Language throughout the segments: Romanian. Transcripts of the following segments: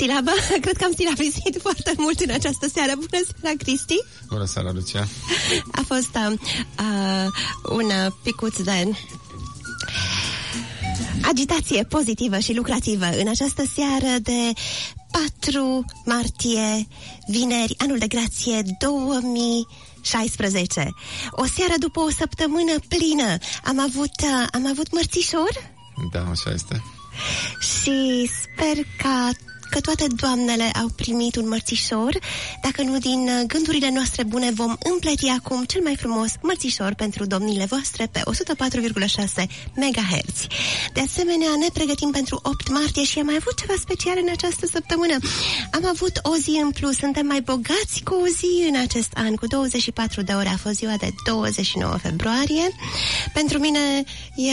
silabă. Cred că am silabisit foarte mult în această seară. Bună seara, Cristi! Bună seara, Lucia! A fost un picuț de agitație pozitivă și lucrativă în această seară de 4 martie, vineri, anul de grație 2016. O seară după o săptămână plină. Am avut mărțișor? Da, așa este. Și sper că toate doamnele au primit un mărțișor. Dacă nu, din gândurile noastre bune vom împleti acum cel mai frumos mărțișor pentru domnile voastre pe 104,6 MHz. De asemenea, ne pregătim pentru 8 martie și am mai avut ceva special în această săptămână. Am avut o zi în plus, suntem mai bogați cu o zi în acest an. Cu 24 de ore a fost ziua de 29 februarie. Pentru mine e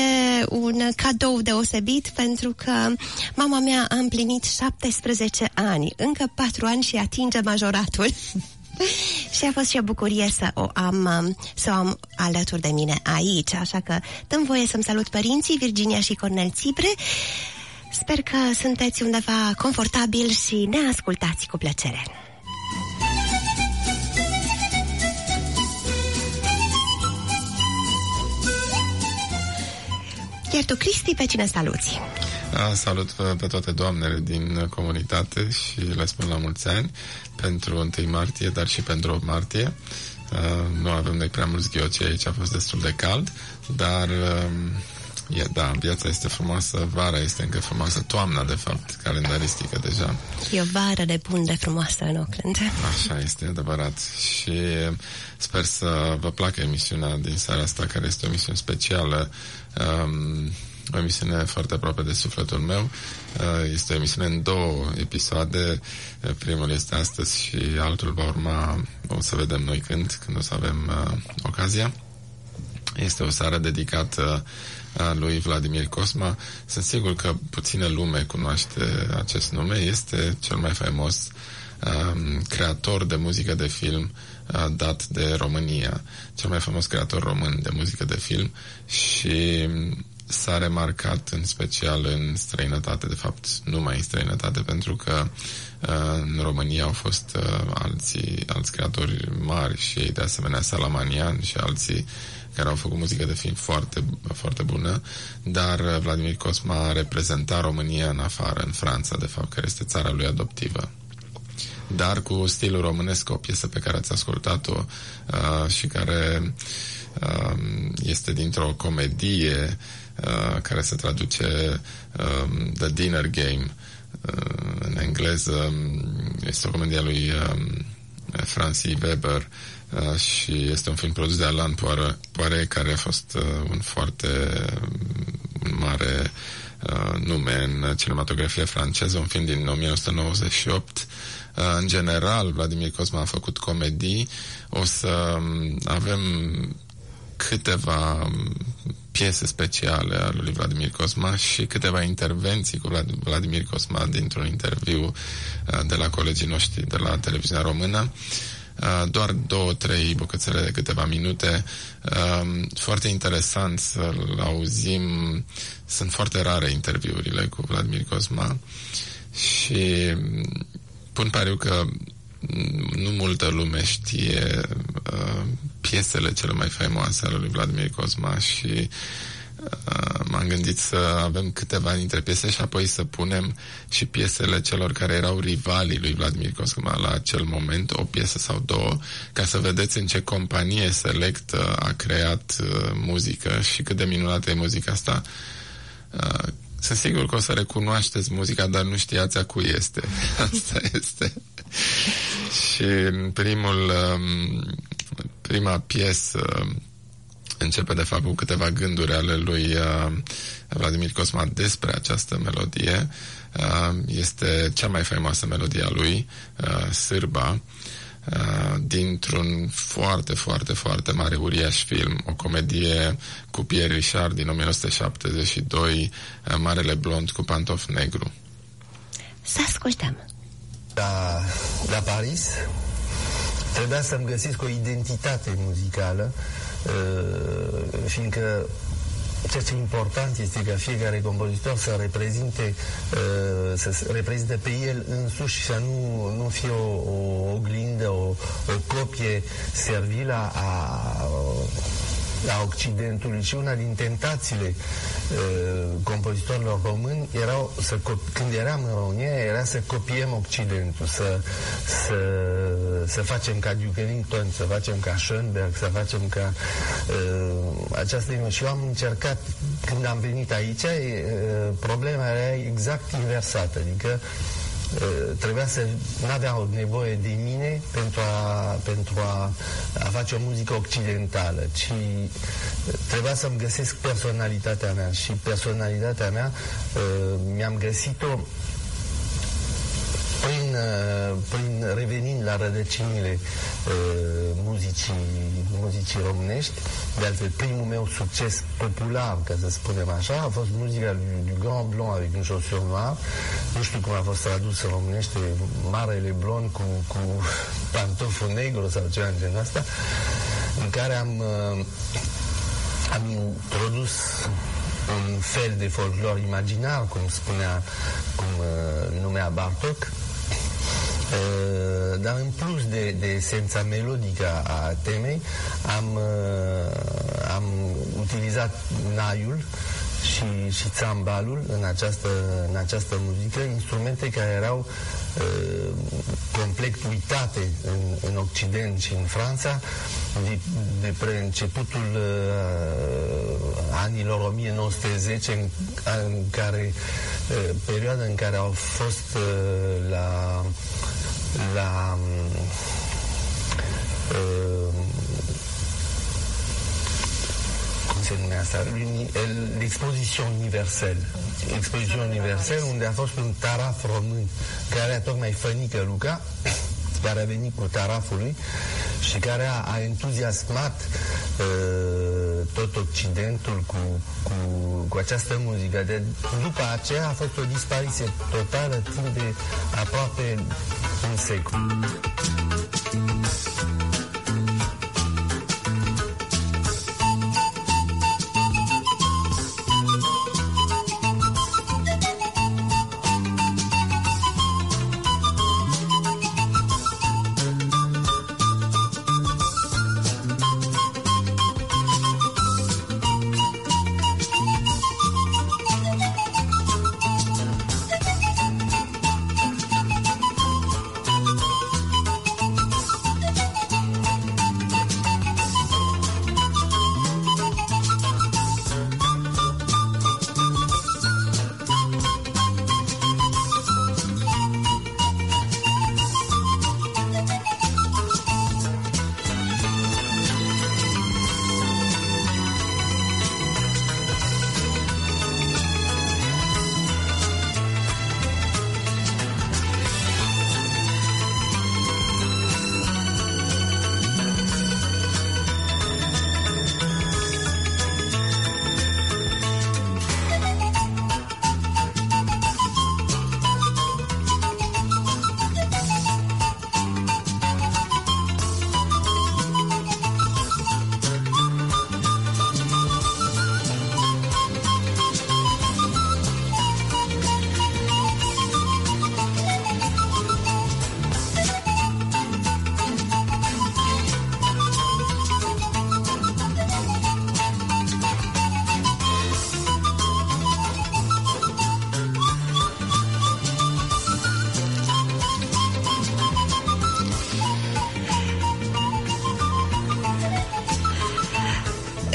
un cadou deosebit pentru că mama mea a împlinit 17 ani, încă 4 ani și atinge majoratul. Și a fost și o bucurie să o am alături de mine aici, așa că dăm voie să-mi salut părinții, Virginia și Cornel Țibre. Sper că sunteți undeva confortabil și ne ascultați cu plăcere. Iar tu, Cristi, pe cine saluți? Salut pe toate doamnele din comunitate și le spun la mulți ani pentru 1 martie, dar și pentru 8 martie. Nu avem noi prea mulți ghioci aici, a fost destul de cald, dar da, viața este frumoasă, vara este încă frumoasă, toamna, de fapt, calendaristică deja. E o vară nebun de frumoasă în Auckland. Așa este, adevărat. Și sper să vă placă emisiunea din seara asta, care este o emisiune specială, o emisiune foarte aproape de sufletul meu. Este o emisiune în 2 episoade. Primul este astăzi și altul va urma, o să vedem noi când o să avem ocazia. Este o seară dedicată lui Vladimir Cosma. Sunt sigur că puțină lume cunoaște acest nume. Este cel mai faimos creator de muzică de film dat de România. Cel mai faimos creator român de muzică de film și s-a remarcat în special în străinătate, de fapt numai în străinătate, pentru că în România au fost alți creatori mari și ei de asemenea, Salamanian și alții care au făcut muzică de film foarte, foarte bună, dar Vladimir Cosma a reprezentat România în afară, în Franța, de fapt, care este țara lui adoptivă. Dar cu stilul românesc, o piesă pe care ați ascultat-o și care este dintr-o comedie care se traduce The Dinner Game în engleză. Este o comedie a lui Francis Weber și este un film produs de Alain Poiré, care a fost un foarte mare nume în cinematografia franceză, un film din 1998. În general, Vladimir Cosma a făcut comedii. O să avem câteva piese speciale ale lui Vladimir Cosma și câteva intervenții cu Vladimir Cosma dintr-un interviu de la colegii noștri de la televiziunea română. Doar 2-3 bucățele de câteva minute. Foarte interesant să-l auzim. Sunt foarte rare interviurile cu Vladimir Cosma și pun pariu că nu multă lume știe piesele cele mai faimoase ale lui Vladimir Cosma și m-am gândit să avem câteva dintre piese și apoi să punem și piesele celor care erau rivalii lui Vladimir Cosma la acel moment, o piesă sau 2, ca să vedeți în ce companie selectă a creat muzică și cât de minunată e muzica asta. Sunt sigur că o să recunoașteți muzica, dar nu știați a cui este. Asta este. Și prima piesă începe de fapt cu câteva gânduri ale lui Vladimir Cosma despre această melodie. Este cea mai faimoasă melodie a lui, Sârba, dintr-un foarte, foarte, foarte mare, uriaș film, o comedie cu Pierre Richard din 1972, Marele Blond cu pantof negru. Să ascultăm. La Paris trebuia să-mi găsesc o identitate muzicală, fiindcă ceea ce e important este ca fiecare compozitor să reprezinte pe el însuși și să nu fie o oglindă, o copie servilă a Occidentului. Și una din tentațiile compozitorilor români erau când eram în România, era să copiem Occidentul, să facem ca Duke Ellington, să facem ca Schoenberg, să facem ca această. Și eu am încercat, când am venit aici, problema era exact inversată, adică trebuia n-aveau nevoie de mine pentru a face o muzică occidentală, ci trebuia să-mi găsesc personalitatea mea. Și personalitatea mea mi-am găsit-o prin revenind la rădăcinile muzicii românești. De altfel, primul meu succes popular, ca să spunem așa, a fost muzica lui Grand Blond avec une chaussure noire. Nu știu cum a fost tradus în românește, Marele Blond cu pantoful negru sau ceva în genul ăsta, în care am introdus un fel de folclor imaginar, cum numea Bartók, dar în plus de esența melodică a temei, am utilizat naiul și țambalul în această muzică, instrumente care erau complet uitate în Occident și în Franța de începutul anilor 1910, perioada în care au fost cum se numea asta? L'exposition universelle. Expoziția universelle, unde a fost un taraf român care a tocmai Fănică Luca, care a venit cu taraful lui și care a entuziasmat tot Occidentul cu această muzică. După aceea a fost o dispariție totală timp de aproape un secol.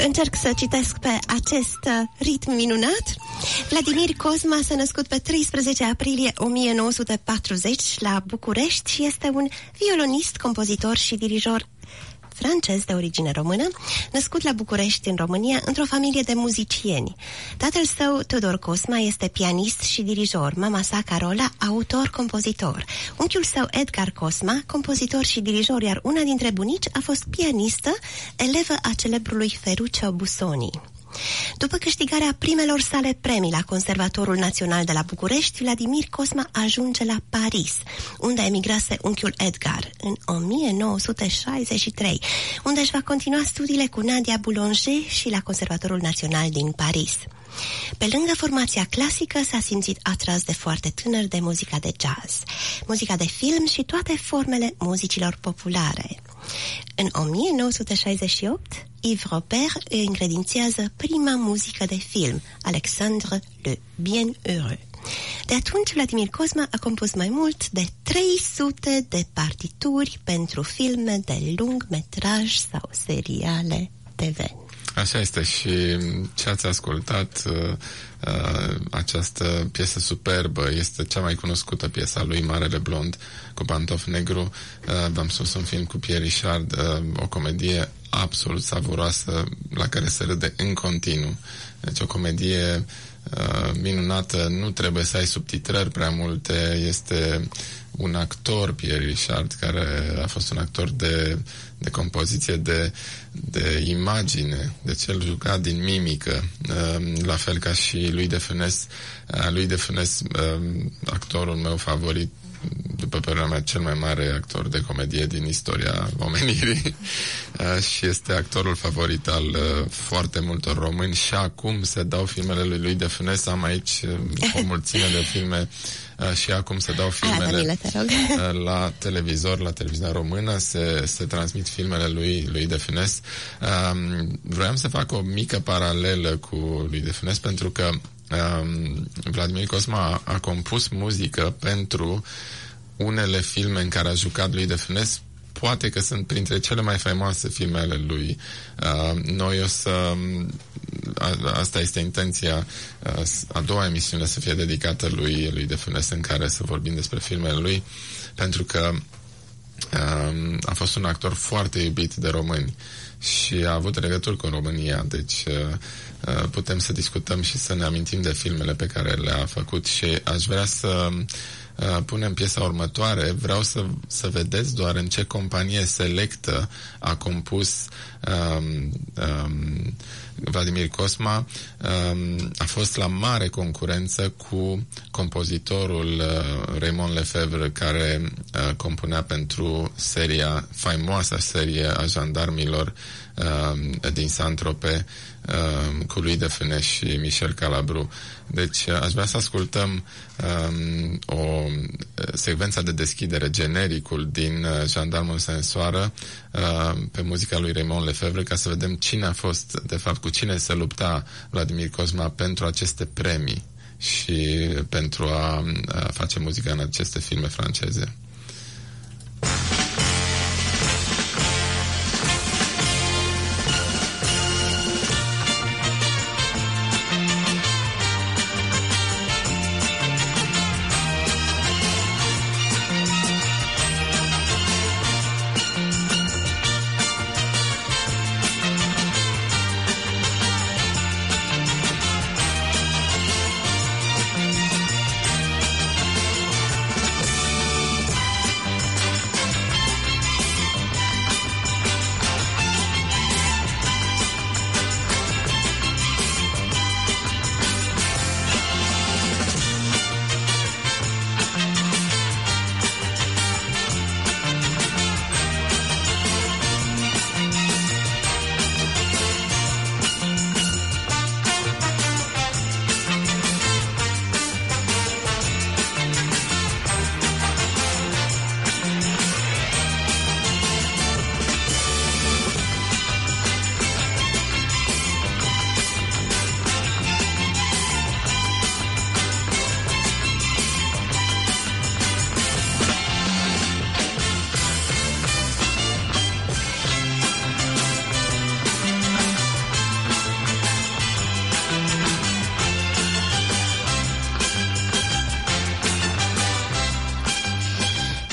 Încerc să citesc pe acest ritm minunat. Vladimir Cosma s-a născut pe 13 aprilie 1940 la București și este un violonist, compozitor și dirijor francez de origine română, născut la București, în România, într-o familie de muzicieni. Tatăl său, Tudor Cosma, este pianist și dirijor, mama sa, Carola, autor-compozitor. Unchiul său, Edgar Cosma, compozitor și dirijor, iar una dintre bunici a fost pianistă, elevă a celebrului Ferruccio Busoni. După câștigarea primelor sale premii la Conservatorul Național de la București, Vladimir Cosma ajunge la Paris, unde emigrase unchiul Edgar în 1963, unde își va continua studiile cu Nadia Boulanger și la Conservatorul Național din Paris. Pe lângă formația clasică, s-a simțit atras de foarte tânăr de muzica de jazz, muzica de film și toate formele muzicilor populare. În 1968, Yves Robert îi încredințează prima muzică de film, Alexandre le Bienheureux. De atunci, Vladimir Cosma a compus mai mult de 300 de partituri pentru filme de lung metraj sau seriale TV. Așa este și ce ați ascultat, această piesă superbă, este cea mai cunoscută piesă a lui, Marele Blond cu pantof negru. V-am spus, un film cu Pierre Richard, o comedie absolut savuroasă la care se râde în continuu. Deci o comedie minunată, nu trebuie să ai subtitrări prea multe, este un actor, Pierre Richard, care a fost un actor de compoziție, de imagine, deci el juca din mimică, la fel ca și Louis de Funès. Louis de Funès, actorul meu favorit, după părerea mea, cel mai mare actor de comedie din istoria omenirii și este actorul favorit al foarte multor români și acum se dau filmele lui Louis de Funès. Am aici o mulțime de filme și acum se dau filmele la televizor, la televiziunea română, se transmit filmele lui de Funès. Vreau să fac o mică paralelă cu lui de Funès pentru că Vladimir Cosma a compus muzică pentru unele filme în care a jucat lui de Funès. Poate că sunt printre cele mai faimoase filme ale lui. Noi o să... Asta este intenția, a doua emisiune să fie dedicată lui de Funès, în care să vorbim despre filmele lui, pentru că a fost un actor foarte iubit de români și a avut legături cu România, deci putem să discutăm și să ne amintim de filmele pe care le-a făcut și aș vrea să punem piesa următoare. Vreau să vedeți doar în ce companie selectă a compus Vladimir Cosma. A fost la mare concurență cu compozitorul Raymond Lefebvre, care compunea pentru faimoasa serie a jandarmilor din Saint-Tropez, cu lui de Funès și Michel Calabru. Deci aș vrea să ascultăm o secvență de deschidere, genericul din Jandarmul Sensoară, pe muzica lui Raymond Lefebvre, ca să vedem cine a fost, de fapt, cu cine se lupta Vladimir Cosma pentru aceste premii și pentru a face muzică în aceste filme franceze.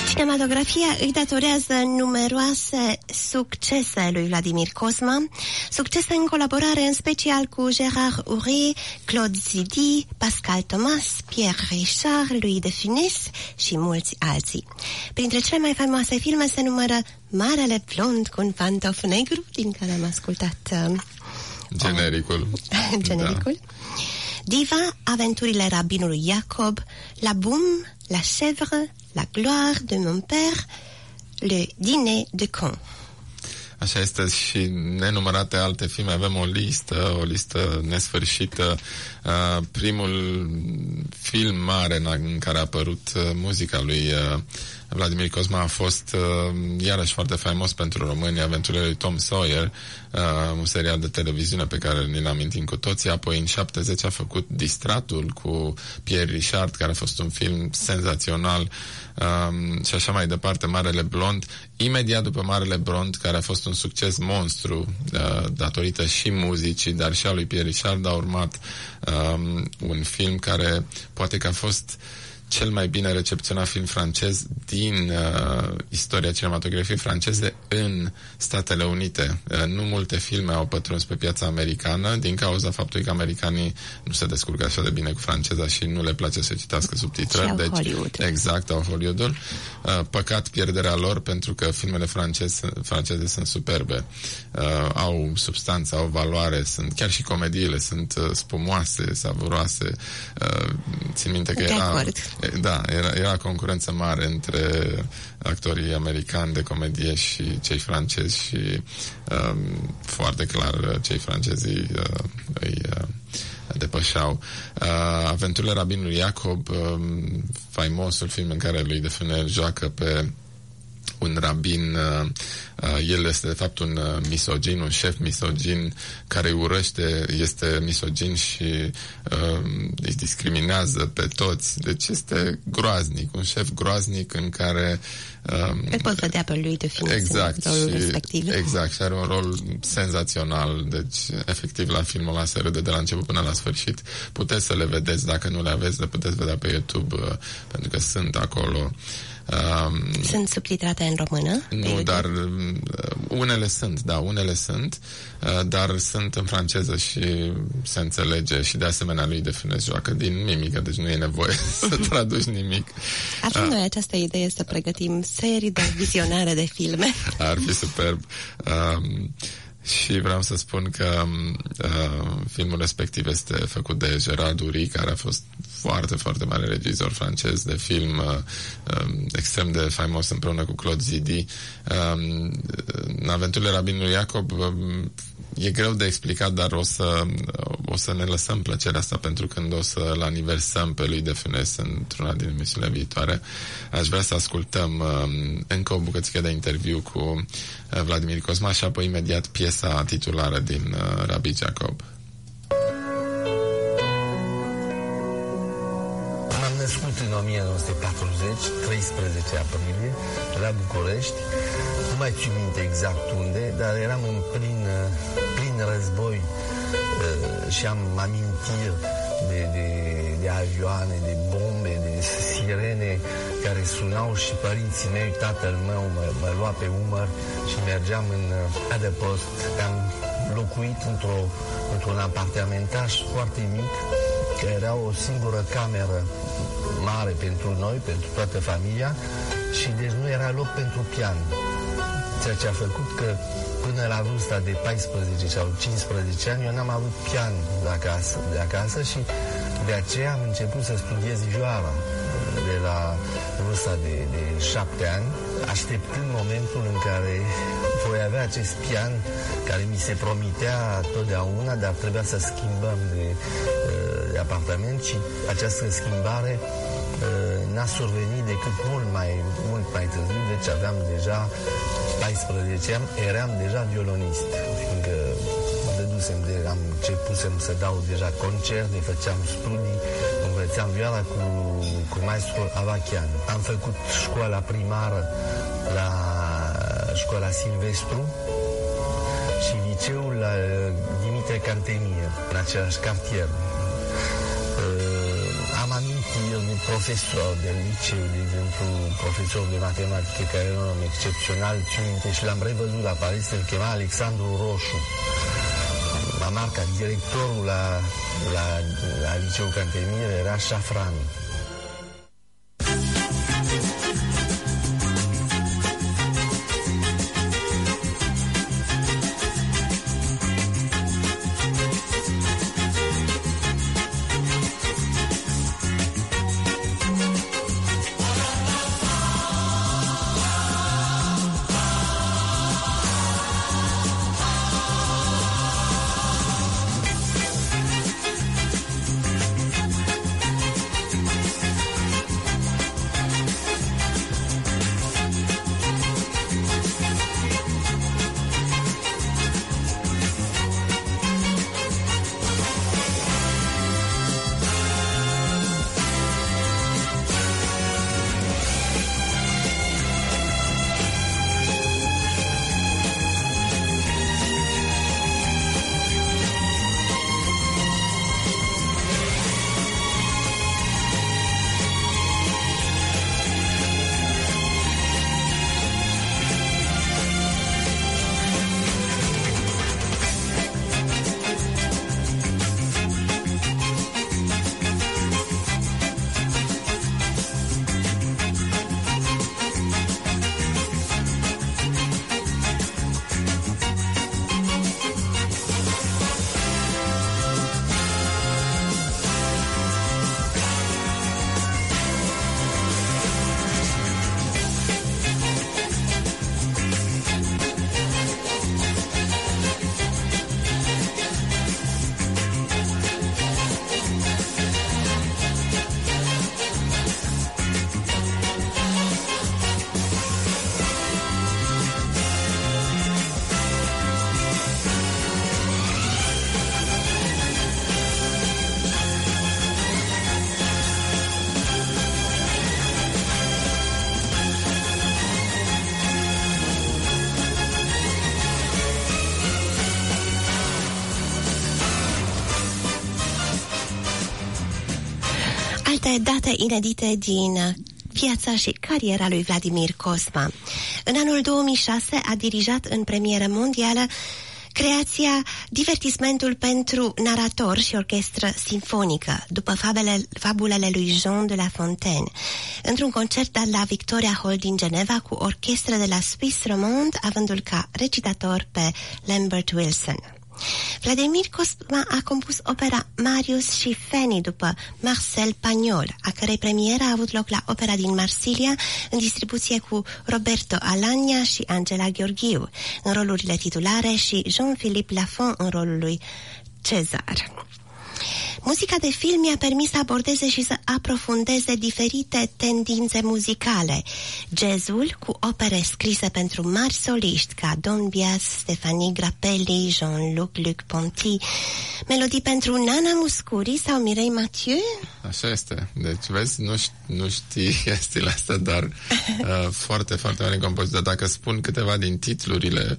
Cinematografia îi datorează numeroase succese lui Vladimir Cosma, succese în colaborare în special cu Gérard Houré, Claude Zidi, Pascal Thomas, Pierre Richard, Louis de Funès și mulți alții. Printre cele mai faimoase filme se numără Marele Blond cu un pantof negru, din care am ascultat Genericul. Genericul. Da. Diva, aventurile rabinului Iacob, La Boum, La Chèvre, La Gloire de mon père, Le Dîner de Con. Așa este, și nenumărate alte filme. Avem o listă nesfârșită. Primul film mare în care a apărut muzica lui Vladimir Cosma a fost iarăși foarte faimos pentru români, Aventurile lui Tom Sawyer, un serial de televiziune pe care ni-l amintim cu toții. Apoi în 70 a făcut Distratul cu Pierre Richard, care a fost un film senzațional, și așa mai departe, Marele Blond. Imediat după Marele Blond, care a fost un succes monstru datorită și muzicii, dar și a lui Pierre Richard, a urmat un film care poate că a fost cel mai bine recepționat film francez din istoria cinematografiei franceze în Statele Unite. Nu multe filme au pătruns pe piața americană din cauza faptului că americanii nu se descurcă așa de bine cu franceza și nu le place să citească subtitrări. Deci, Hollywood. Exact, au Hollywoodul. Păcat pierderea lor, pentru că filmele franceze sunt superbe. Au substanță, au valoare, sunt chiar și comediile sunt spumoase, savuroase. Țin minte că era concurență mare între actorii americani de comedie și cei francezi și foarte clar cei francezi îi depășeau. Aventurile rabinului Iacob, faimosul film în care lui de Funès joacă pe un rabin, el este de fapt un misogin, un șef misogin care urăște, este misogin și îi discriminează pe toți. Deci este groaznic, un șef groaznic în care îl pot vedea pe lui de Funès, exact, în rolul respectiv. Exact, și are un rol senzațional. Deci, efectiv, la filmul ăla se râde de la început până la sfârșit. Puteți să le vedeți, dacă nu le aveți, le puteți vedea pe YouTube, pentru că sunt acolo. Sunt subtitrate în română? Nu, dar unele sunt, dar sunt în franceză și se înțelege, și de asemenea lui de Funès joacă din mimică, deci nu e nevoie să traduci nimic. Avem noi această idee să pregătim serii de vizionare de filme. Ar fi superb. Și vreau să spun că filmul respectiv este făcut de Gérard Doury, care a fost foarte, foarte mare regizor francez de film, extrem de faimos împreună cu Claude Zidi. În Aventurile rabinului Iacob e greu de explicat, dar o să ne lăsăm plăcerea asta pentru când o să-l aniversăm pe lui de Funès într-una din emisiunile viitoare. Aș vrea să ascultăm încă o bucățică de interviu cu Vladimir Cosma și apoi imediat piesa titulară din Rabbi Jacob. M-am născut în 1940, 13 aprilie, la București. Nu mai țin minte exact unde, dar eram în plin război și am amintiri de avioane, de bombe, de sirene care sunau și părinții mei, tatăl meu mă lua pe umăr și mergeam în adăpost. Am locuit într-un apartamentaj foarte mic, care era o singură cameră mare pentru noi, pentru toată familia, și deci nu era loc pentru pian. Ceea ce a făcut că până la vârsta de 14 sau 15 ani eu n-am avut pian de acasă și de aceea am început să studiez vioara de la vârsta de 7 ani, așteptând momentul în care voi avea acest pian care mi se promitea totdeauna, dar trebuia să schimbăm de apartament și această schimbare n-a survenit decât mult mai târziu, deci aveam deja 14 ani, eram deja violonist, fiindcă am începusem să dau deja concerte, făceam studii, învățam vioara cu maestrul Avachian. Am făcut școala primară la școala Silvestru și liceul la Dimitrie Cantemir, în același cartier. Am amintiri de profesor de liceu, de exemplu, profesor de matematică care era un om excepțional, și l-am revăzut la Paris, îl chema Alexandru Roșu. La marca, directorul la liceu Cantemir era Șafran. Multe date inedite din viața și cariera lui Vladimir Cosma. În anul 2006 a dirijat în premieră mondială creația Divertismentul pentru narator și orchestră simfonică, după fabulele lui Jean de La Fontaine, într-un concert dat la Victoria Hall din Geneva cu orchestră de la Suisse Romande, avându-l ca recitator pe Lambert Wilson. Vladimir Cosma a compus opera Marius și Fanny după Marcel Pagnol, a cărei premieră a avut loc la Opera din Marsilia, în distribuție cu Roberto Alagna și Angela Gheorghiu în rolurile titulare și Jean-Philippe Lafont în rolul lui Cezar. Muzica de film i-a permis să abordeze și să aprofundeze diferite tendințe muzicale. Jazzul, cu opere scrise pentru mari soliști ca Don Byas, Stefanie Grappelli, Jean-Luc Ponty, melodii pentru Nana Mouskouri sau Mireille Mathieu. Așa este. Deci, vezi, nu știi chestiile astea, dar foarte, foarte mare compozitor. Dacă spun câteva din titlurile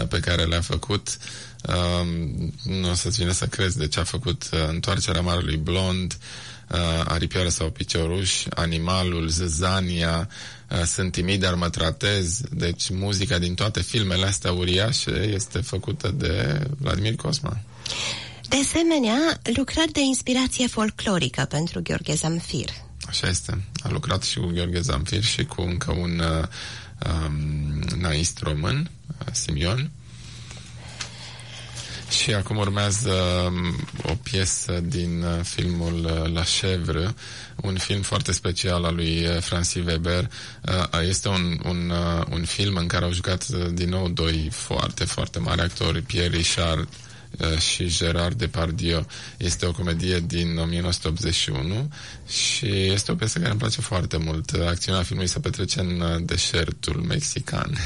pe care le-a făcut, nu o să-ți vine să crezi de ce a făcut Întoarcerea Marelui Blond, Aripioară sau Picioruș, Animalul, Zăzania, Sunt timid, dar mă tratez. Deci muzica din toate filmele astea uriașe este făcută de Vladimir Cosma. De asemenea, lucrări de inspirație folclorică pentru Gheorghe Zamfir. Așa este. A lucrat și cu Gheorghe Zamfir și cu încă un naist român, Simion. Și acum urmează o piesă din filmul La Chèvre, un film foarte special al lui Francis Weber. Este un film în care au jucat din nou doi foarte, foarte mari actori, Pierre Richard și Gerard Depardieu. Este o comedie din 1981 și este o piesă care îmi place foarte mult. Acțiunea filmului se petrece în deșertul mexican.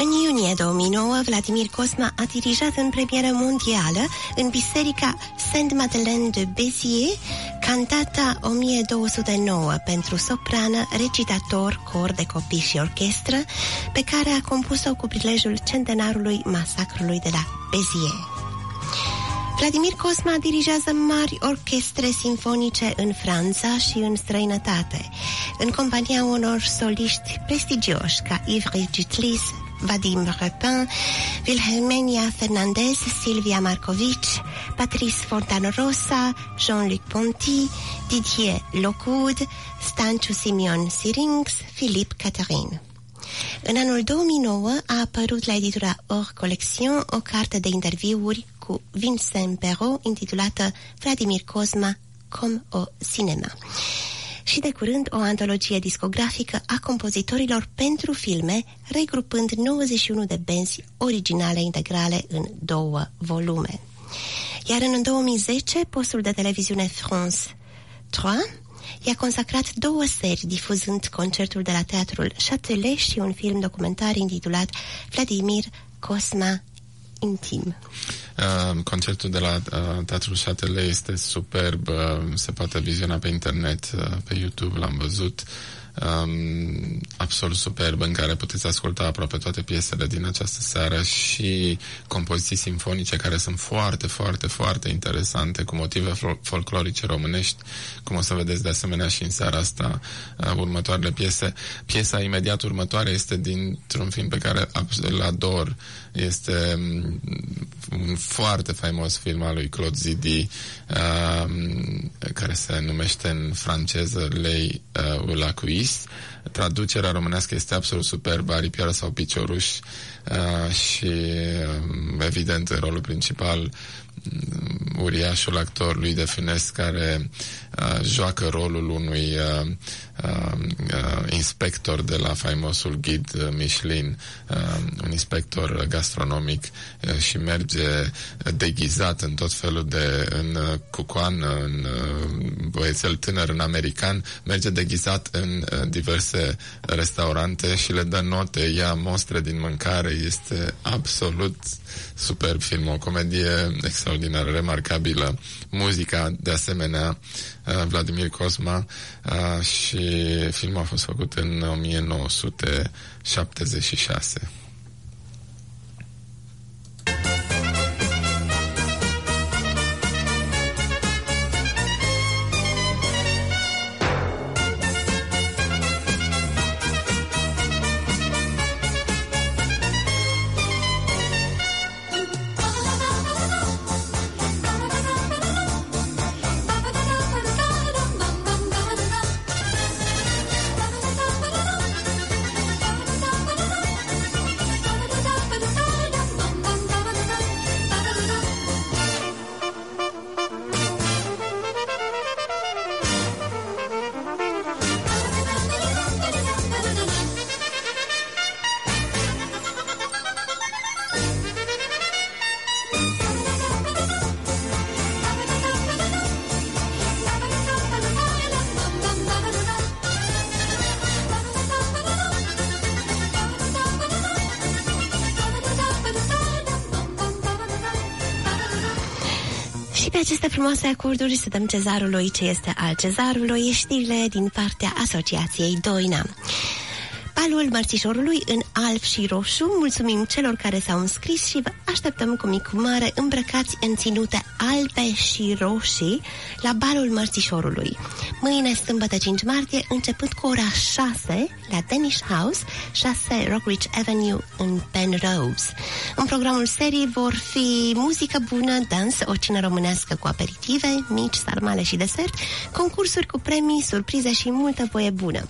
În iunie 2009, Vladimir Cosma a dirijat în premieră mondială în Biserica Sainte-Madeleine de Béziers cantata 1209 pentru soprană, recitator, cor de copii și orchestră, pe care a compus-o cu prilejul centenarului masacrului de la Béziers. Vladimir Cosma dirigează mari orchestre simfonice în Franța și în străinătate, în compania unor soliști prestigioși ca Ivry Dutlis, Vadim Repin, Wilhelmina Fernandez, Silvia Markovici, Patrice Fontana-Rosa, Jean-Luc Ponty, Didier Lockwood, Stanciu Simeon Syrinx, Philippe Catherine. În anul 2009 a apărut la editura Or Collection o carte de interviuri cu Vincent Perrault intitulată Vladimir Cosma comme au cinéma. Și de curând o antologie discografică a compozitorilor pentru filme, regrupând 91 de benzi originale integrale în 2 volume. Iar în 2010, postul de televiziune France 3 i-a consacrat 2 serii, difuzând concertul de la Teatrul Châtelet și un film documentar intitulat Vladimir Cosma Intim. Concertul de la Teatrul Châtelet este superb, se poate viziona pe internet, pe YouTube, l-am văzut, absolut superb, în care puteți asculta aproape toate piesele din această seară și compoziții simfonice care sunt foarte, foarte, foarte interesante, cu motive folclorice românești, cum o să vedeți de asemenea și în seara asta următoarele piese. Piesa imediat următoare este dintr-un film pe care îl ador. Este un foarte faimos film al lui Claude Zidi, care se numește în franceză Lei ou la cuisse. Traducerea românească este absolut superbă, Aripioară sau Picioruș, și evident în rolul principal uriașul actor lui de Funès, care joacă rolul unui inspector de la faimosul ghid Michelin, un inspector gastronomic, și merge deghizat în tot felul de în cucoan, în băiețel tânăr, în american, merge deghizat în diverse restaurante și le dă note, ia mostre din mâncare. Este absolut superb film, o comedie extraordinară, remarcabilă, muzica de asemenea, Vladimir Cosma, și filmul a fost făcut în 1976. Pe aceste frumoase acorduri să dăm cezarului ce este al cezarului, știrile din partea Asociației Doina. Balul Mărțișorului în alb și roșu. Mulțumim celor care s-au înscris și vă așteptăm cu mic mare îmbrăcați în ținute albe și roșii la Balul Mărțișorului. Mâine, sâmbătă 5 martie, începând cu ora 6 la Danish House, 6 Rockridge Avenue în Penrose. În programul serii vor fi muzică bună, dans, o cină românească cu aperitive, mici, sarmale și desert, concursuri cu premii, surprize și multă voie bună.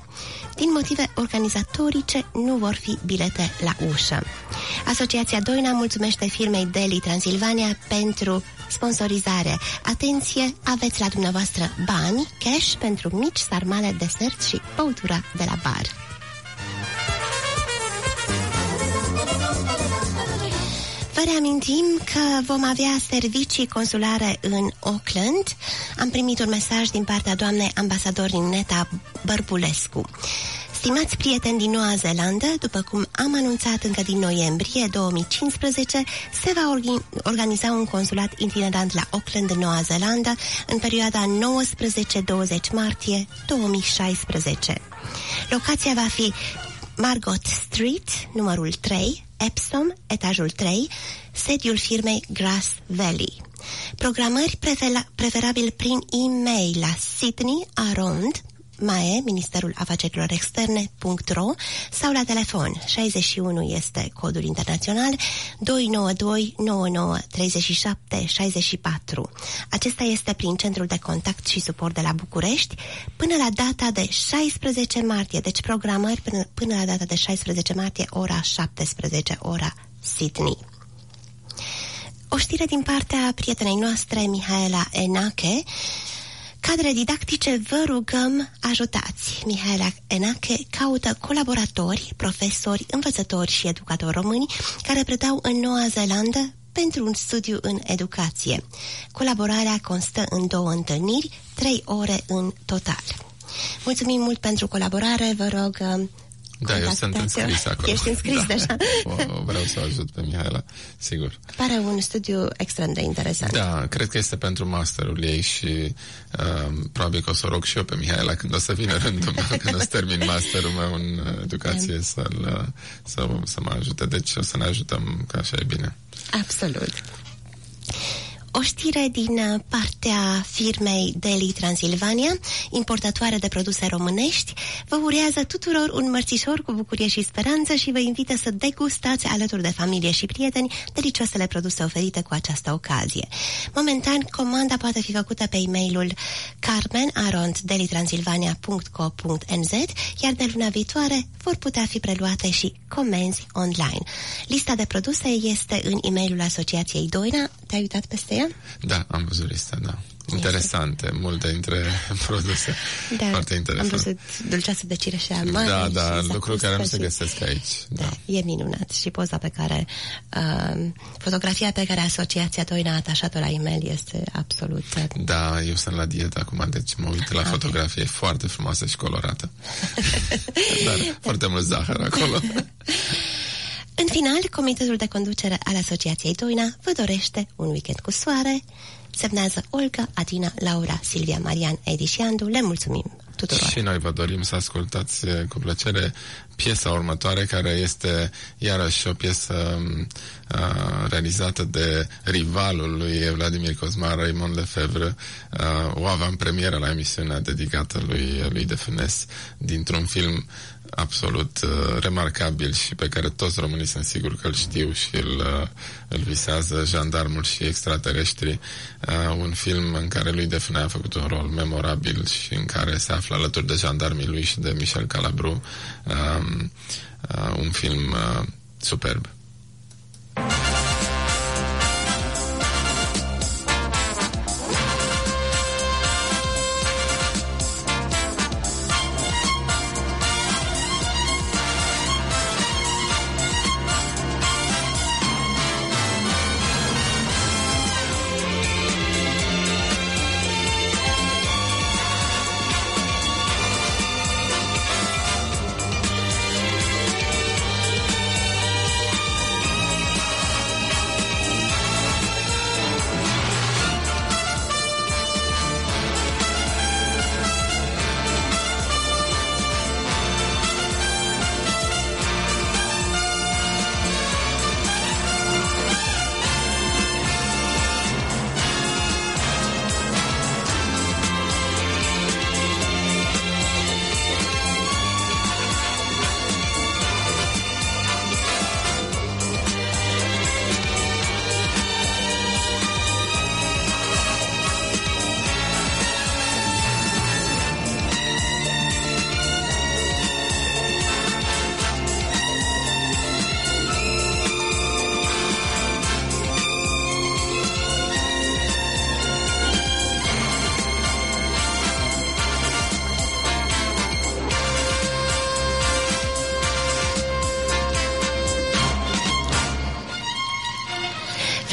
Din motive organizatorice, nu vor fi bilete la ușă. Asociația Doina mulțumește firmei Deli Transilvania pentru sponsorizare. Atenție, aveți la dumneavoastră bani, cash pentru mici, sarmale, desert și băutura de la bar. Vă reamintim că vom avea servicii consulare în Auckland. Am primit un mesaj din partea doamnei ambasador Neta Bărbulescu. Stimați prieteni din Noua Zeelandă, după cum am anunțat încă din noiembrie 2015, se va organiza un consulat itinerant la Auckland, în Noua Zeelandă, în perioada 19-20 martie 2016. Locația va fi Margot Street, numărul 3, Epsom, etajul 3, sediul firmei Grass Valley. Programări preferabil prin e-mail la sydney@mae, Ministerul Afacerilor Externe.ro sau la telefon 61 este codul internațional 292 99 37 64. Acesta este prin Centrul de Contact și Suport de la București până la data de 16 martie, deci programări până la data de 16 martie, ora 17, ora Sydney. O știre din partea prietenei noastre, Mihaela Enache. Cadre didactice, vă rugăm, ajutați! Mihaela Enache caută colaboratori, profesori, învățători și educatori români care predau în Noua Zeelandă pentru un studiu în educație. Colaborarea constă în 2 întâlniri, 3 ore în total. Mulțumim mult pentru colaborare, vă rog... Da, eu sunt înscris acolo. Ești înscris deja. Vreau să o ajut pe Mihaela, sigur. Pare un studiu extrem de interesant. Da, cred că este pentru masterul ei și probabil că o să o rog și eu pe Mihaela când o să vină rândul meu, când o să termin masterul meu în educație să mă ajute. Deci o să ne ajutăm, că așa e bine. Absolut. O știre din partea firmei Deli Transilvania, importatoare de produse românești, vă urează tuturor un mărțișor cu bucurie și speranță și vă invită să degustați alături de familie și prieteni deliciosele produse oferite cu această ocazie. Momentan, comanda poate fi făcută pe e-mailul carmen@delitransilvania.co.nz, iar de luna viitoare vor putea fi preluate și comenzi online. Lista de produse este în e-mailul Asociației Doina. Te-ai uitat peste ea? Da, am văzut lista, da. Interesante, multe dintre produse. Da, foarte interesant. Am văzut dulceață de cireșe amare. Da, lucruri care nu se găsesc aici. Da, e minunat. Și poza pe care, fotografia pe care Asociația Doina a atașat-o la e-mail este absolut... Da, eu sunt la dietă acum, deci mă uit la fotografie, e foarte frumoasă și colorată. Dar foarte mult zahăr acolo. În final, Comitetul de Conducere al Asociației Doina vă dorește un weekend cu soare. Semnează Olga, Adina, Laura, Silvia, Marian, Edi și Andu. Le mulțumim tuturor. Și noi vă dorim să ascultați cu plăcere piesa următoare, care este iarăși o piesă realizată de rivalul lui Vladimir Cosma, Raymond Lefebvre, o avantpremieră la emisiunea dedicată lui De Funès, dintr-un film absolut remarcabil și pe care toți românii sunt siguri că îl știu și îl visează, Jandarmul și extraterestrii, un film în care lui De Funès a făcut un rol memorabil și în care se află alături de jandarmii lui și de Michel Calabru, un film superb.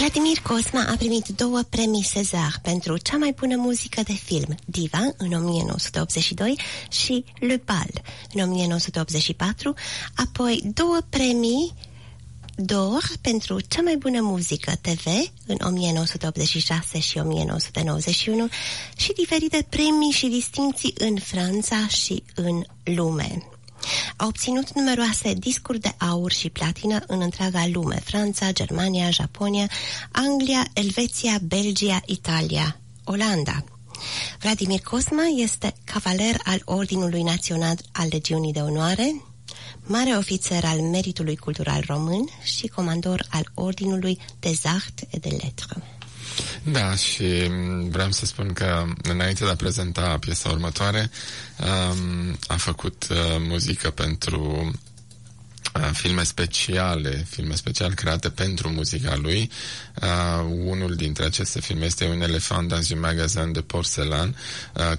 Vladimir Cosma a primit 2 premii César pentru cea mai bună muzică de film, Diva, în 1982 și Le Bal, în 1984, apoi 2 premii d'Or pentru cea mai bună muzică TV în 1986 și 1991 și diferite premii și distincții în Franța și în lume. A obținut numeroase discuri de aur și platină în întreaga lume: Franța, Germania, Japonia, Anglia, Elveția, Belgia, Italia, Olanda. Vladimir Cosma este cavaler al Ordinului Național al Legiunii de Onoare, mare ofițer al Meritului Cultural Român și comandor al Ordinului des Arts et des Lettres. Da, și vreau să spun că înainte de a prezenta piesa următoare, a făcut muzică pentru filme speciale create pentru muzica lui. Unul dintre aceste filme este Un elefant dans un magasin de porcelan,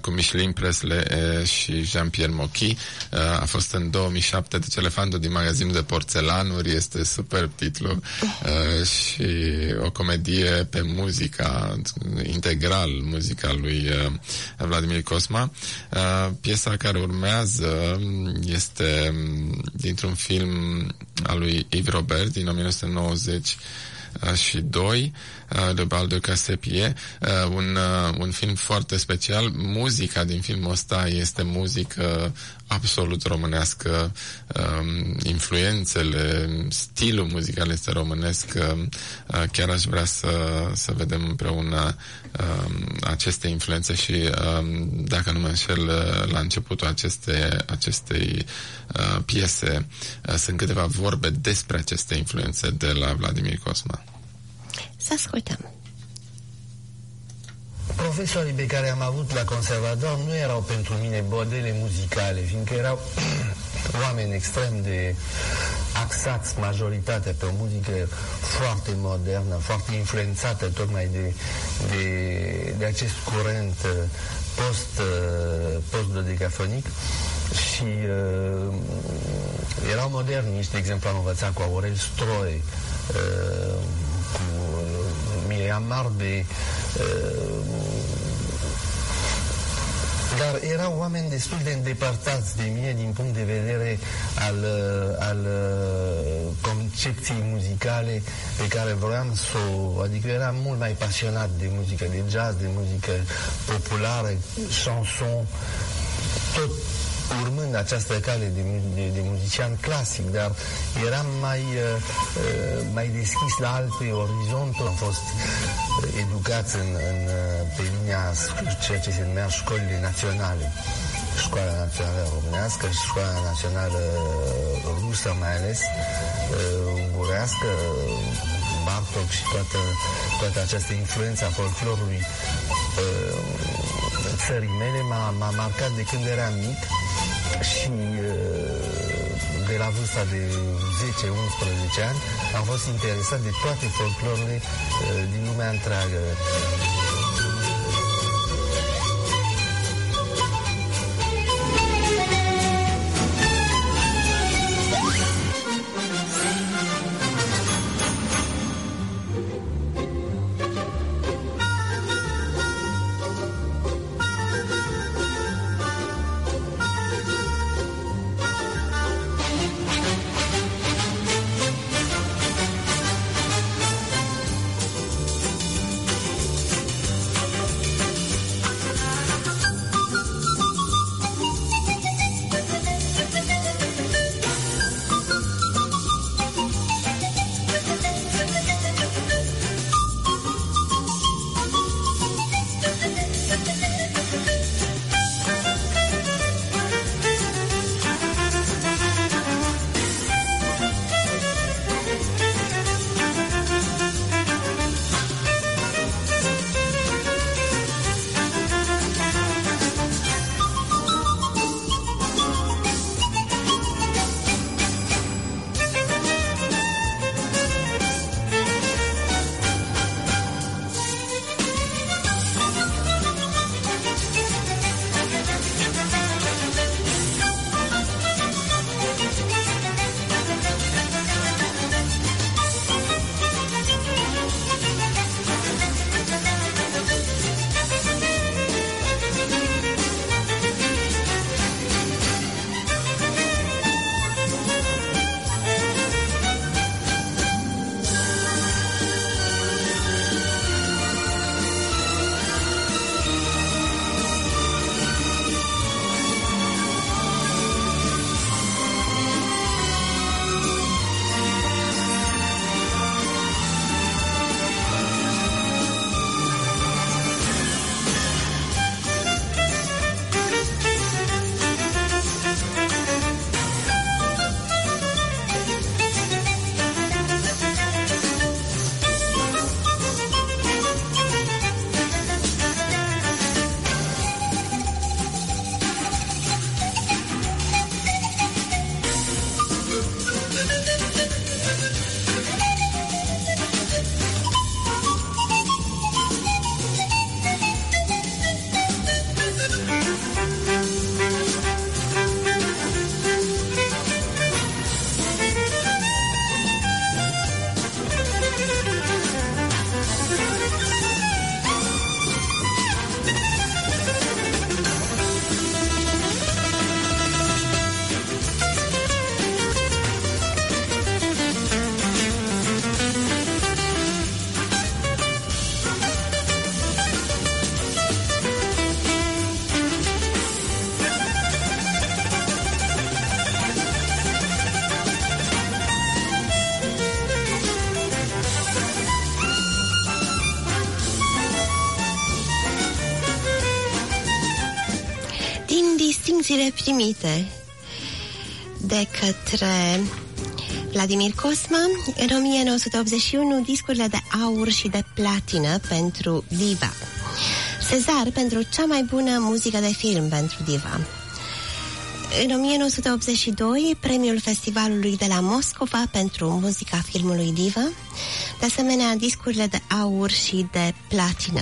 cu Micheline Presley și Jean-Pierre Mocky. A fost în 2007, deci Elefantul din magazinul de porțelanuri este superb titlu, și o comedie pe muzica, integral muzica lui Vladimir Cosma. Piesa care urmează este dintr-un film al lui Yves Robert din 1992, Le Bal de Cassepie, un film foarte special. Muzica din filmul ăsta este muzică absolut românească, influențele, stilul muzical este românesc. Chiar aș vrea să vedem împreună aceste influențe și, dacă nu mă înșel, la începutul acestei piese sunt câteva vorbe despre aceste influențe de la Vladimir Cosma. Să ascultăm. Profesorii pe care am avut la conservator nu erau pentru mine modele muzicale, fiindcă erau oameni extrem de axați, majoritatea, pe o muzică foarte modernă, foarte influențată tocmai de acest curent post-dodecafonic. Și erau moderniști. De exemplu, am învățat cu Aurel Stroi, cu Miriam Marbe, dar erau oameni destul de îndepărtați de mine din punct de vedere al concepției muzicale pe care vroiam să o... Adică eram mult mai pasionat de muzică de jazz, de muzică populară, chanson, tot urmând această cale de muzician clasic, dar eram mai deschis la alte orizonturi. Am fost educați pe linia ceea ce se numea școlile naționale. Școala Națională Românească și Școala Națională Rusă, mai ales ungurească, Bartok și toată această influență a folclorului țării mele m-a marcat de când eram mic. Și de la vârsta de 10-11 ani am fost interesat de toate folclorurile din lumea întreagă. distințiile primite de către Vladimir Cosma. În 1981, discurile de aur și de platină pentru Diva. Cezar pentru cea mai bună muzică de film pentru Diva. În 1982, premiul festivalului de la Moscova pentru muzica filmului Diva. De asemenea, discurile de aur și de platină.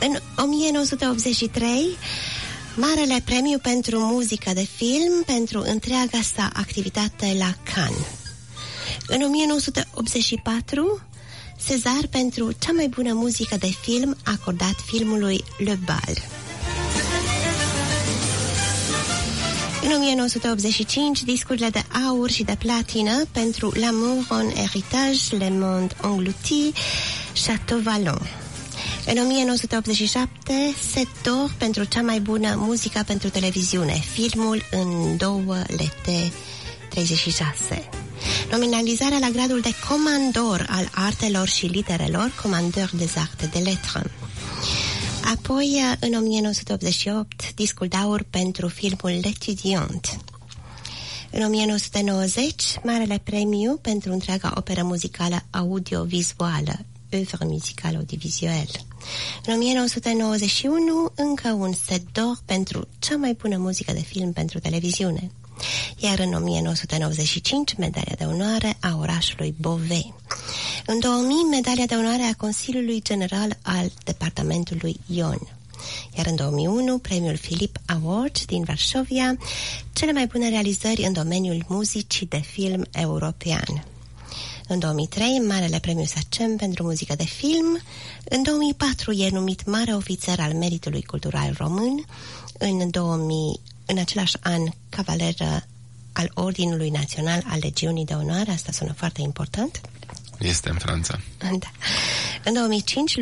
În 1983, marele premiu pentru muzică de film pentru întreaga sa activitate la Cannes. În 1984, Cezar pentru cea mai bună muzică de film acordat filmului Le Bal. În 1985, discurile de aur și de platină pentru L'amour en héritage, Le Monde englouti, Château Vallon. În 1987, Set d'Or pentru cea mai bună muzică pentru televiziune, filmul În două lete 36. Nominalizarea la gradul de comandor al artelor și literelor, Commandeur des Arts de Lettres. Apoi, în 1988, discul de aur pentru filmul L'Étudiant. În 1990, marele premiu pentru întreaga operă muzicală audio-vizuală, œuvre musicale audiovisuelle. În 1991, încă un Set d'Or pentru cea mai bună muzică de film pentru televiziune. Iar în 1995, medalia de onoare a orașului Beauvais. În 2000, medalia de onoare a Consiliului General al Departamentului Ion. Iar în 2001, premiul Philip Award din Varșovia, cele mai bune realizări în domeniul muzicii de film european. În 2003, marele premiu Sacem pentru muzică de film. În 2004, e numit mare ofițer al meritului cultural român. În același an, cavaler al Ordinului Național al Legiunii de Onoare. Asta sună foarte important. Este în Franța. Da. În 2005,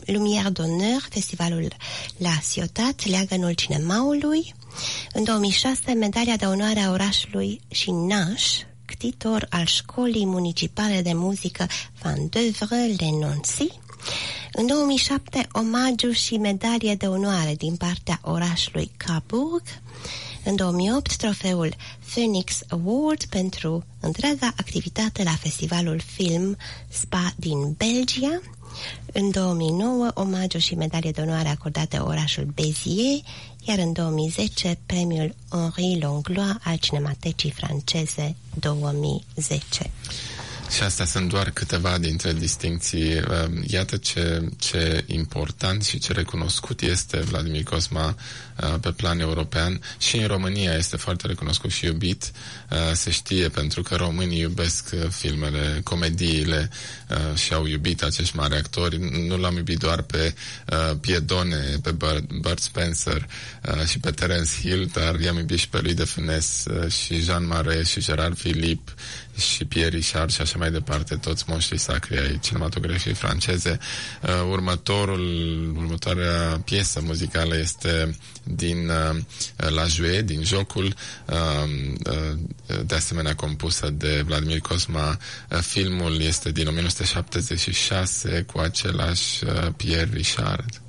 Lumière d'Honneur, festivalul La Ciotat, leagănul cinemaului. În 2006, medalia de onoare a orașului Șinaș, ctitor al Școlii Municipale de Muzică Van d'Oeuvre Le Nancy. În 2007, omagiu și medalie de onoare din partea orașului Cabourg. În 2008, trofeul Phoenix Award pentru întreaga activitate la festivalul film Spa din Belgia. În 2009, omagiu și medalie de onoare acordate orașul Béziers, iar în 2010, premiul Henri Langlois al Cinematecii franceze 2010. Și astea sunt doar câteva dintre distincții. Iată ce important și ce recunoscut este Vladimir Cosma pe plan european. Și în România este foarte recunoscut și iubit. Se știe pentru că românii iubesc filmele, comediile și au iubit acești mari actori. Nu l-am iubit doar pe Piedone, pe Burt Spencer și pe Terence Hill, dar i-am iubit și pe lui de Funès și Jean Marais și Gerard Philippe și Pierre Richard și așa mai departe, toți monștrii sacri ai cinematografiei franceze. Următoarea piesă muzicală este din La Jouet, din Jocul, de asemenea compusă de Vladimir Cosma. Filmul este din 1976 cu același Pierre Richard.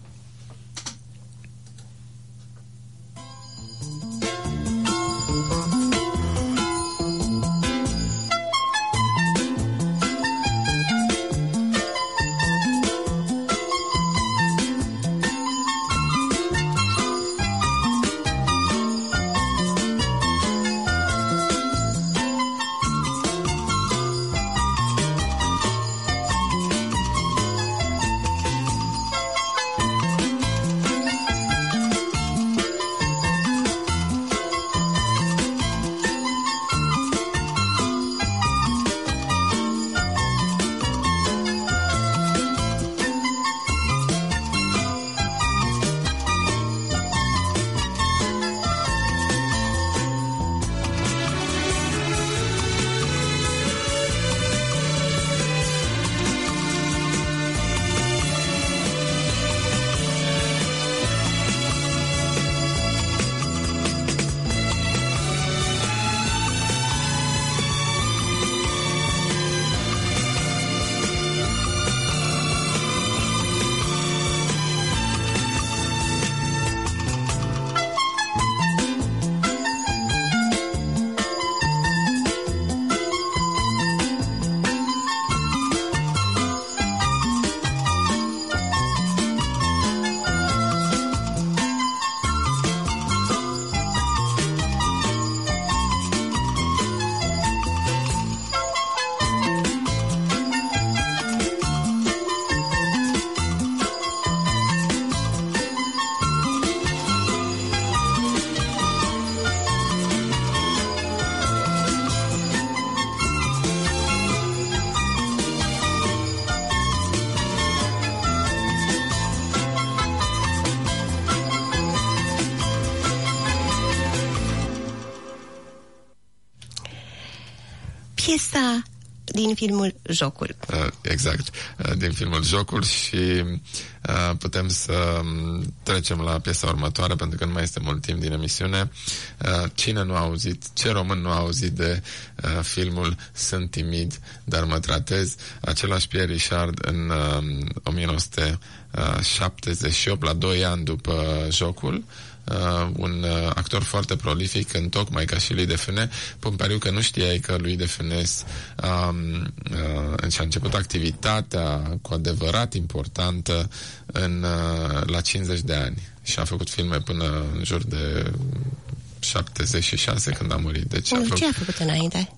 piesa din filmul Jocul. Exact, din filmul Jocul și putem să trecem la piesa următoare, pentru că nu mai este mult timp din emisiune. Cine nu a auzit, ce român nu a auzit de filmul Sunt timid, dar mă tratez? Același Pierre Richard în 1978, la 2 ani după Jocul, un actor foarte prolific, întocmai ca și lui de Funès. Pun pariu că nu știai că lui de Funès și-a început activitatea cu adevărat importantă la 50 de ani și a făcut filme până în jur de 76 când a murit. Deci ce a făcut înainte?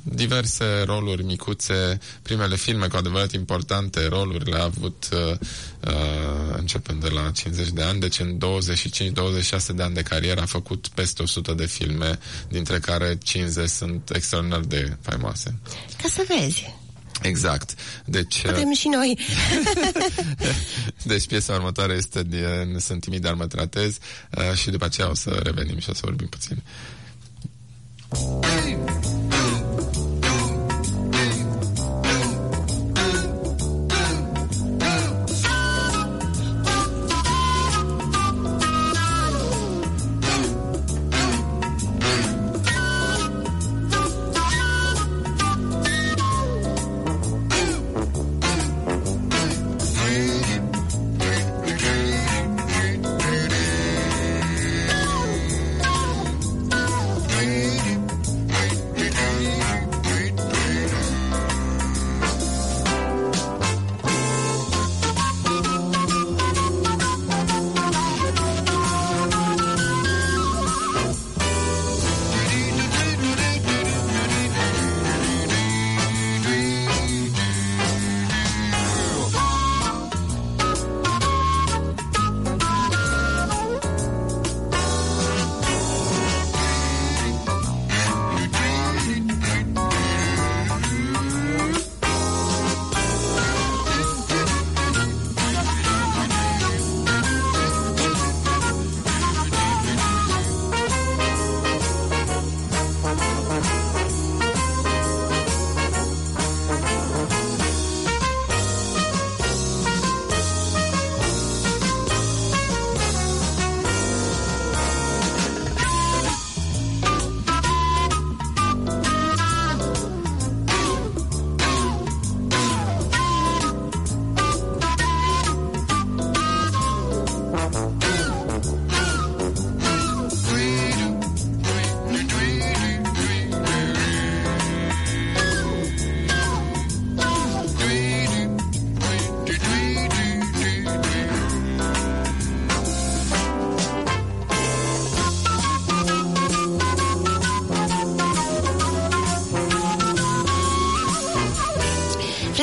Diverse roluri micuțe, primele filme cu adevărat importante, roluri le-a avut începând de la 50 de ani, deci în 25-26 de ani de carieră a făcut peste 100 de filme, dintre care 50 sunt extraordinar de faimoase. Ca să vezi. Exact. Deci, putem și noi. Deci piesa următoare este din Sunt timid, dar mă tratez, și după aceea o să revenim și o să vorbim puțin.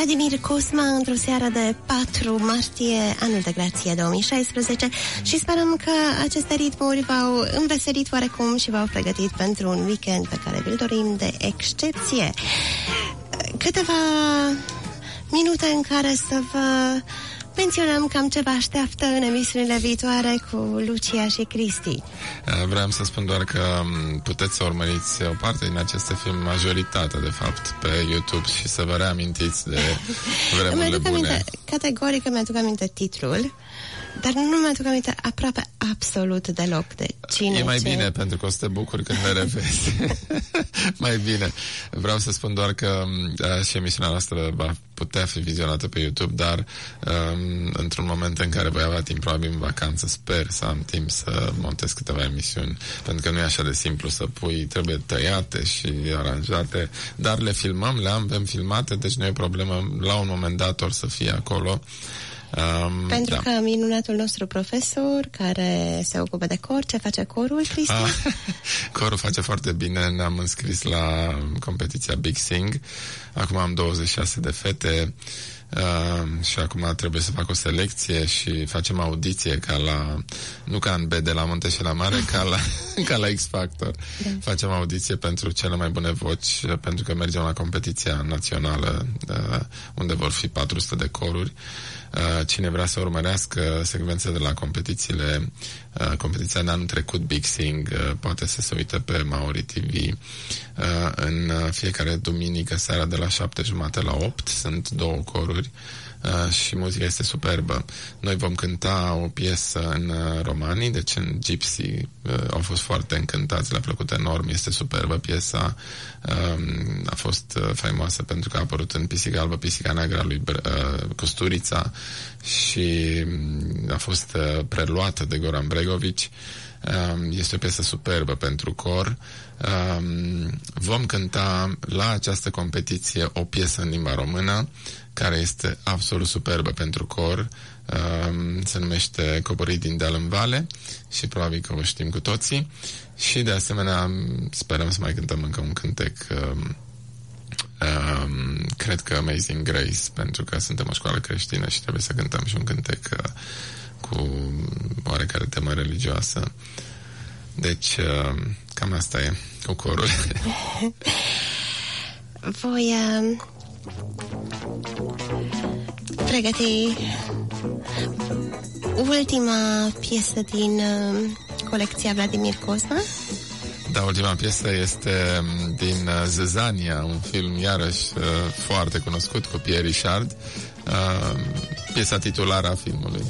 Vladimir Cosma într-o seară de 4 martie, anul de grație 2016, și sperăm că aceste ritmuri v-au înveselit oarecum și v-au pregătit pentru un weekend pe care vi-l dorim de excepție. Câteva minute în care să vă menționăm cam ce vă așteaptă în emisiunile viitoare cu Lucia și Cristi. Vreau să spun doar că puteți să urmăriți o parte din aceste filme, majoritatea de fapt, pe YouTube și să vă reamintiți de vremurile bune. Categoric mi-aduc aminte titlul, dar nu mi-aduc aminte aproape absolut deloc de cine. E mai bine, pentru că o să te bucuri când le revezi. Mai bine. Vreau să spun doar că și emisiunea noastră va putea fi vizionată pe YouTube, dar într-un moment în care voi avea timp, probabil în vacanță, sper să am timp să montez câteva emisiuni, pentru că nu e așa de simplu să pui, trebuie tăiate și aranjate, dar le filmăm, le avem filmate, deci nu e problemă, la un moment dat or să fie acolo. Pentru că minunatul nostru profesor care se ocupă de cor, ce face corul, Cristi? Corul face foarte bine, ne-am înscris la competiția Big Sing, acum am 26 de fete și acum trebuie să fac o selecție și facem audiție nu ca în B de la Monte și la Mare, ca la X Factor. Da. Facem audiție pentru cele mai bune voci, pentru că mergem la competiția națională unde vor fi 400 de coruri. Cine vrea să urmărească secvențe de la competițiile competiția de anul trecut, Big Sing, poate să se uite pe Maori TV în fiecare duminică seara de la 7:30 la 8. Sunt 2 coruri și muzica este superbă. Noi vom cânta o piesă în romani, deci în Gypsy au fost foarte încântați, le-a plăcut enorm, este superbă piesa. A fost faimoasă pentru că a apărut în Pisica Albă, Pisica Neagră lui Costurița și a fost preluată de Goran Bregović. Este o piesă superbă pentru cor. Vom cânta la această competiție o piesă în limba română care este absolut superbă pentru cor. Se numește Coborât din deal în vale și probabil că o știm cu toții. Și de asemenea sperăm să mai cântăm încă un cântec, cred că Amazing Grace, pentru că suntem o școală creștină și trebuie să cântăm și un cântec cu oarecare temă religioasă. Deci cam asta e cu corul. Voi pregăti ultima piesă din colecția Vladimir Cosma? Da, ultima piesă este din Zezania, un film iarăși foarte cunoscut cu Pierre Richard, piesa titulară a filmului.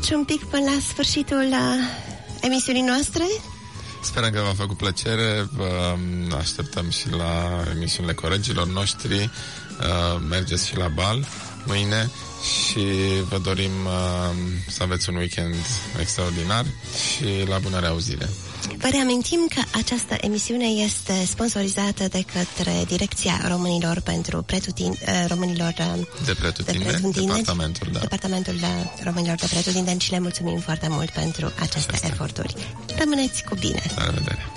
Și un pic până la sfârșitul emisiunii noastre. Sperăm că v-a făcut plăcere. Vă așteptăm și la emisiunile colegilor noștri. Mergeți și la bal mâine și vă dorim să aveți un weekend extraordinar și la bună reauzire. Vă reamintim că această emisiune este sponsorizată de către Direcția Românilor pentru Românilor de Pretutindeni, Departamentul Românilor de Pretutindeni și le mulțumim foarte mult pentru aceste eforturi. Rămâneți cu bine! La revedere!